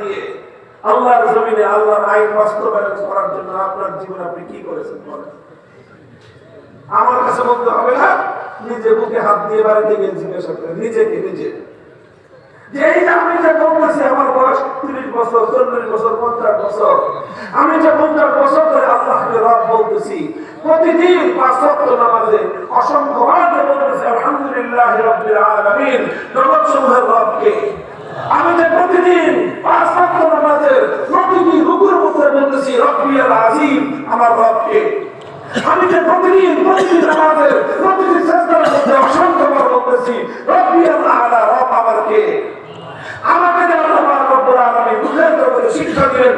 দিয়ে আল্লাহর জমিনে আল্লাহর আইন বাস্তবায়ন করার জন্য আপনার জীবনে আপনি কি করেছেন বলেন? আমার কাছে বলতে হবে না, নিজে বুকে হাত দিয়ে বাড়িতে গিয়ে জিজ্ঞাসা করেন নিজেকে নিজে, যে এই যে আমি যে বলতেছি আমার বয়স 30 বছর 40 বছর 50 বছর, আমি যে 50 বছর ধরে আল্লাহকে রব বলতেছি, প্রতিদিন 5 ওয়াক্ত নামাজে অসংখ্য বার বলতেছি আলহামদুলিল্লাহি রাব্বিল আলামিন, জগৎসমূহের রবকে। আমি যে প্রতিদিন 5 ওয়াক্ত নামাজে প্রতিদিন রুকুর মধ্যে বলতেছি রব্বিয়াল আযীম, আমার রবকে। আমি যে প্রতিদিন নামাজের প্রতিদিন সিজদার মধ্যে অসংখ্য বার বলতেছি রব্বিয়াল আলা, রব আমার কে। আমাকে যে আল্লাহ রব্বুল আলামিন বুঝাইতে করে শিক্ষা দিলেন